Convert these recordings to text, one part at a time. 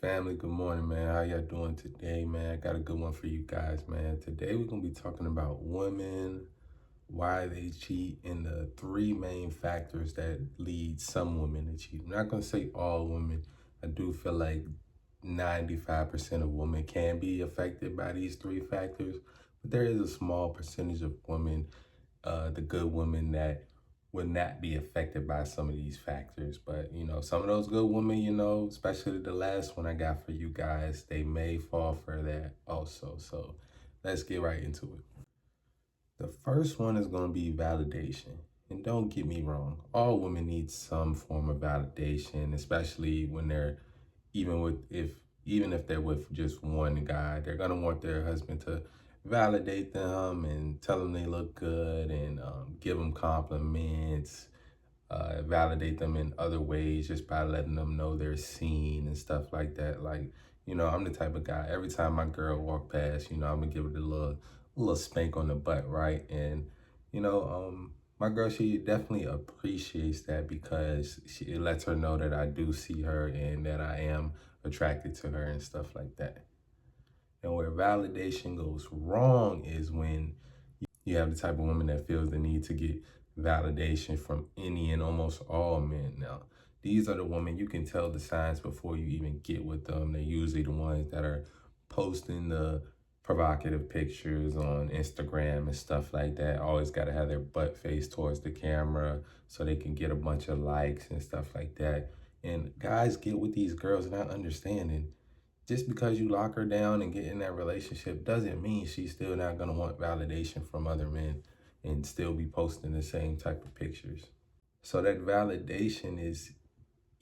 Family, good morning, man. How y'all doing today, man? I got a good one for you guys, man. Today we're gonna be talking about women, why they cheat, and the three main factors that lead some women to cheat. I'm not gonna say all women. I do feel like 95% of women can be affected by these three factors, but there is a small percentage of women, the good women that would not be affected by some of these factors. But some of those good women, especially the last one I got for you guys, they may fall for that also. So let's get right into it. The first one is going to be validation. And don't get me wrong, all women need some form of validation, especially when they're even if they're with just one guy. They're gonna want their husband to validate them and tell them they look good and give them compliments, validate them in other ways just by letting them know they're seen and stuff like that. Like, I'm the type of guy, every time my girl walk past, I'm gonna give it a little spank on the butt, right? And, my girl, she definitely appreciates that because it lets her know that I do see her and that I am attracted to her and stuff like that. And where validation goes wrong is when you have the type of woman that feels the need to get validation from any and almost all men. Now, these are the women you can tell the signs before you even get with them. They're usually the ones that are posting the provocative pictures on Instagram and stuff like that. Always got to have their butt face towards the camera so they can get a bunch of likes and stuff like that. And guys get with these girls not understanding just because you lock her down and get in that relationship doesn't mean she's still not going to want validation from other men and still be posting the same type of pictures. So that validation is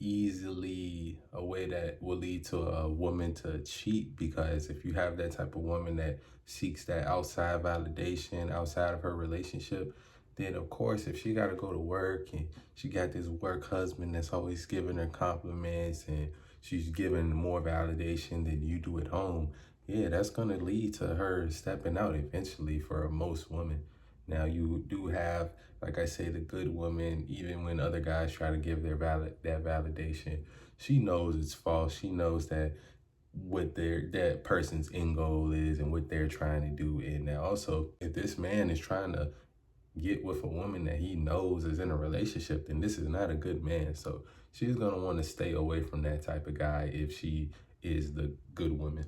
easily a way that will lead to a woman to cheat, because if you have that type of woman that seeks that outside validation outside of her relationship, then of course if she got to go to work and she got this work husband that's always giving her compliments and she's giving more validation than you do at home, yeah, that's going to lead to her stepping out eventually for most women. Now you do have, like I say, the good woman, even when other guys try to give that validation, she knows it's false. She knows that what that person's end goal is and what they're trying to do. And now also, if this man is trying to get with a woman that he knows is in a relationship, then this is not a good man. So she's gonna want to stay away from that type of guy if she is the good woman.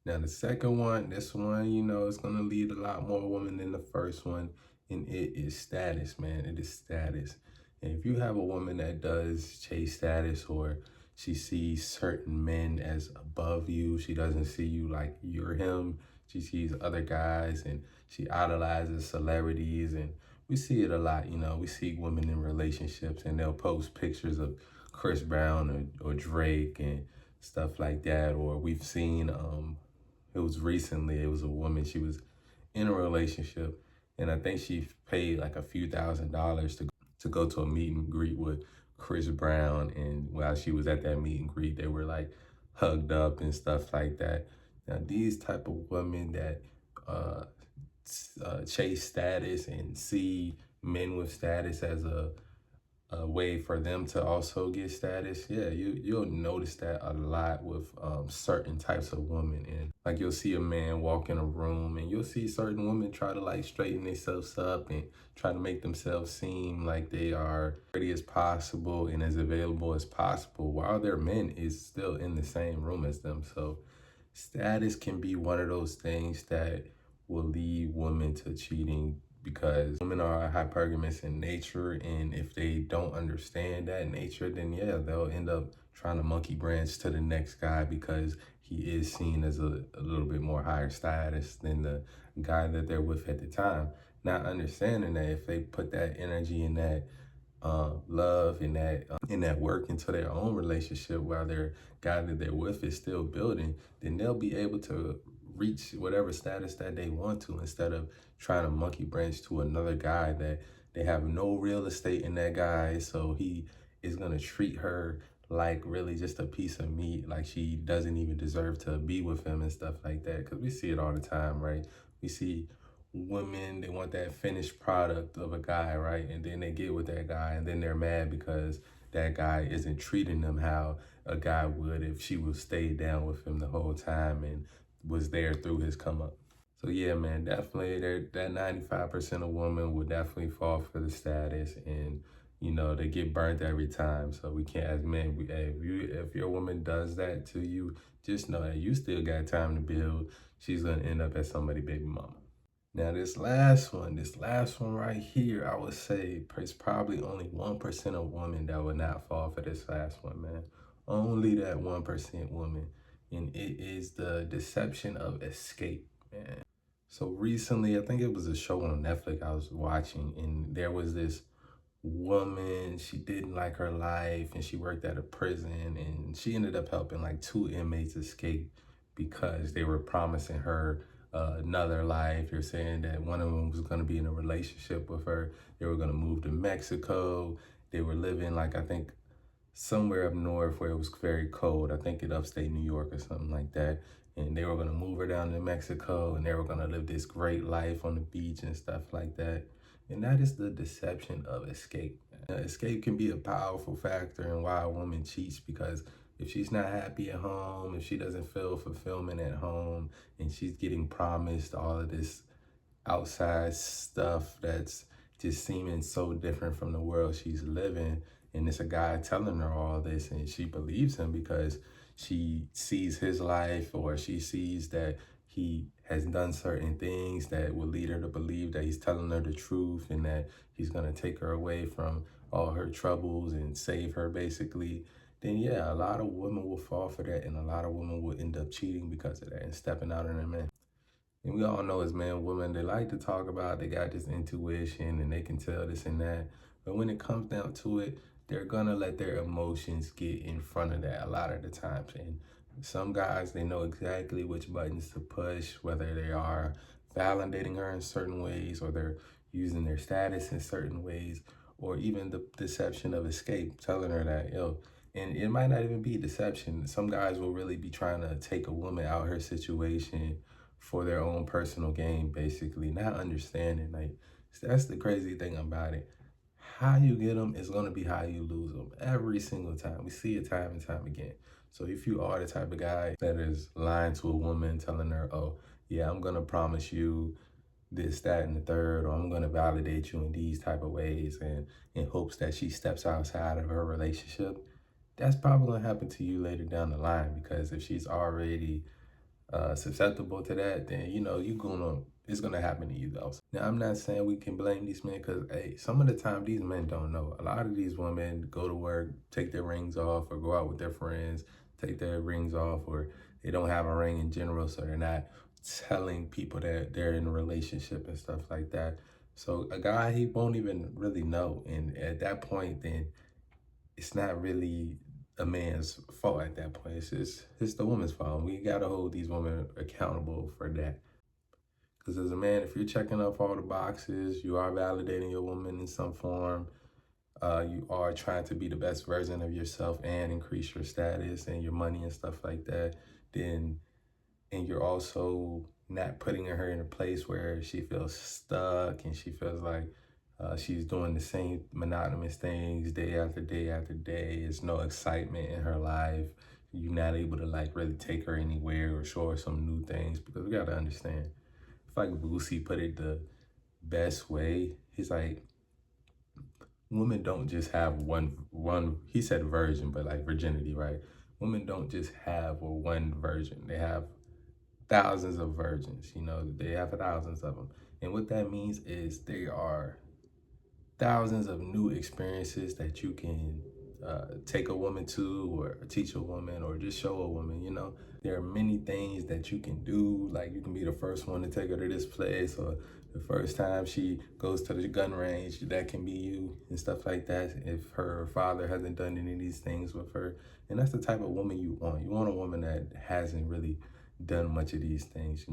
Now the second one, this one, it's gonna lead a lot more women than the first one, and it is status, man. It is status. And if you have a woman that does chase status, or she sees certain men as above you, she doesn't see you like you're him. She sees other guys and she idolizes celebrities, and we see it a lot. We see women in relationships and they'll post pictures of Chris Brown or Drake and stuff like that. Or we've seen it was a woman, she was in a relationship, and I think she paid like a few $1,000s to go to a meet and greet with Chris Brown. And while she was at that meet and greet, they were like hugged up and stuff like that. Now these type of women that chase status and see men with status as a way for them to also get status, yeah, you'll notice that a lot with certain types of women. And like you'll see a man walk in a room and you'll see certain women try to like straighten themselves up and try to make themselves seem like they are pretty as possible and as available as possible, while their men is still in the same room as them. So status can be one of those things that will lead women to cheating, because women are hypergamous in nature, and if they don't understand that nature, then yeah, they'll end up trying to monkey branch to the next guy because he is seen as a little bit more higher status than the guy that they're with at the time, not understanding that if they put that energy and that love and that work into their own relationship while their guy that they're with is still building, then they'll be able to reach whatever status that they want to, instead of trying to monkey branch to another guy that they have no real estate in that guy. So he is going to treat her like really just a piece of meat, like she doesn't even deserve to be with him and stuff like that. Because we see it all the time, right? We see women, they want that finished product of a guy, right? And then they get with that guy and then they're mad because that guy isn't treating them how a guy would if she would stay down with him the whole time and was there through his come up. So yeah, man, definitely that 95% of women will definitely fall for the status, and they get burnt every time. So we can't, as men, hey, if your woman does that to you, just know that you still got time to build. She's gonna end up as somebody's baby mama. Now this last one right here, I would say it's probably only 1% of women that would not fall for this last one, man. Only that 1% woman. And it is the deception of escape, man. So recently, I think it was a show on Netflix I was watching, and there was this woman. She didn't like her life, and she worked at a prison, and she ended up helping like two inmates escape because they were promising her another life. They're saying that one of them was going to be in a relationship with her. They were going to move to Mexico. They were living, like, I think somewhere up north where it was very cold. I think in upstate New York or something like that. And they were going to move her down to Mexico, and they were going to live this great life on the beach and stuff like that. And that is the deception of escape. Escape can be a powerful factor in why a woman cheats, because if she's not happy at home, if she doesn't feel fulfillment at home, and she's getting promised all of this outside stuff that's just seeming so different from the world she's living, and it's a guy telling her all this, and she believes him because she sees his life, or she sees that he has done certain things that will lead her to believe that he's telling her the truth, and that he's going to take her away from all her troubles and save her, basically. Then yeah, a lot of women will fall for that, and a lot of women will end up cheating because of that and stepping out on their man. And we all know as men, women, they like to talk about they got this intuition and they can tell this and that. But when it comes down to it, they're gonna let their emotions get in front of that a lot of the times. And some guys, they know exactly which buttons to push, whether they are validating her in certain ways, or they're using their status in certain ways, or even the deception of escape, telling her that, yo, and it might not even be deception. Some guys will really be trying to take a woman out of her situation for their own personal gain, basically, not understanding. Like, that's the crazy thing about it. How you get them is going to be how you lose them every single time. We see it time and time again. So if you are the type of guy that is lying to a woman, telling her, oh, yeah, I'm going to promise you this, that, and the third, or I'm going to validate you in these type of ways, and in hopes that she steps outside of her relationship, that's probably going to happen to you later down the line, because if she's already susceptible to that, then it's gonna happen to you though. Now, I'm not saying we can blame these men, because hey, some of the time these men don't know. A lot of these women go to work, take their rings off, or go out with their friends, take their rings off, or they don't have a ring in general, so they're not telling people that they're in a relationship and stuff like that. So a guy, he won't even really know, and at that point, then it's not really a man's fault at that point. It's the woman's fault. We gotta hold these women accountable for that. Because as a man, if you're checking off all the boxes, you are validating your woman in some form, you are trying to be the best version of yourself and increase your status and your money and stuff like that, then, and you're also not putting her in a place where she feels stuck and she feels like she's doing the same monotonous things day after day after day. There's no excitement in her life. You're not able to like really take her anywhere or show her some new things, because we gotta understand. It's like Boosie put it the best way. He's like, women don't just have one. He said virgin, but like virginity, right? Women don't just have one virgin. They have thousands of virgins. They have thousands of them, and what that means is they are thousands of new experiences that you can take a woman to, or teach a woman, or just show a woman. There are many things that you can do. Like, you can be the first one to take her to this place, or the first time she goes to the gun range, that can be you, and stuff like that, if her father hasn't done any of these things with her. And that's the type of woman you want. You want a woman that hasn't really done much of these things.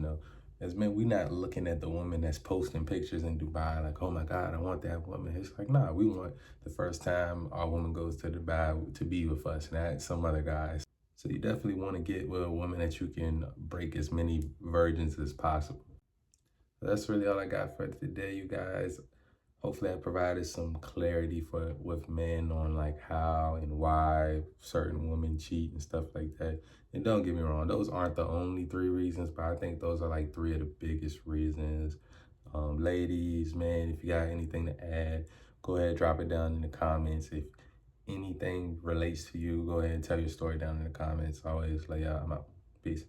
As men, we not looking at the woman that's posting pictures in Dubai like, oh my God, I want that woman. It's like, nah, we want the first time our woman goes to Dubai to be with us, not some other guys. So you definitely want to get with a woman that you can break as many virgins as possible. So that's really all I got for today, you guys. hopefully I provided some clarity with men on like how and why certain women cheat and stuff like that. And don't get me wrong, those aren't the only 3 reasons, but I think those are like 3 of the biggest reasons. Ladies, man, if you got anything to add, go ahead, drop it down in the comments. If anything relates to you, go ahead and tell your story down in the comments. Always lay out. I'm out. Peace.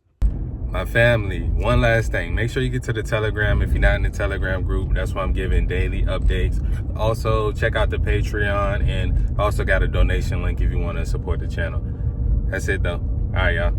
My family, one last thing. Make sure you get to the Telegram if you're not in the Telegram group. That's why I'm giving daily updates. Also, check out the Patreon, and I also got a donation link if you want to support the channel. That's it, though. All right, y'all.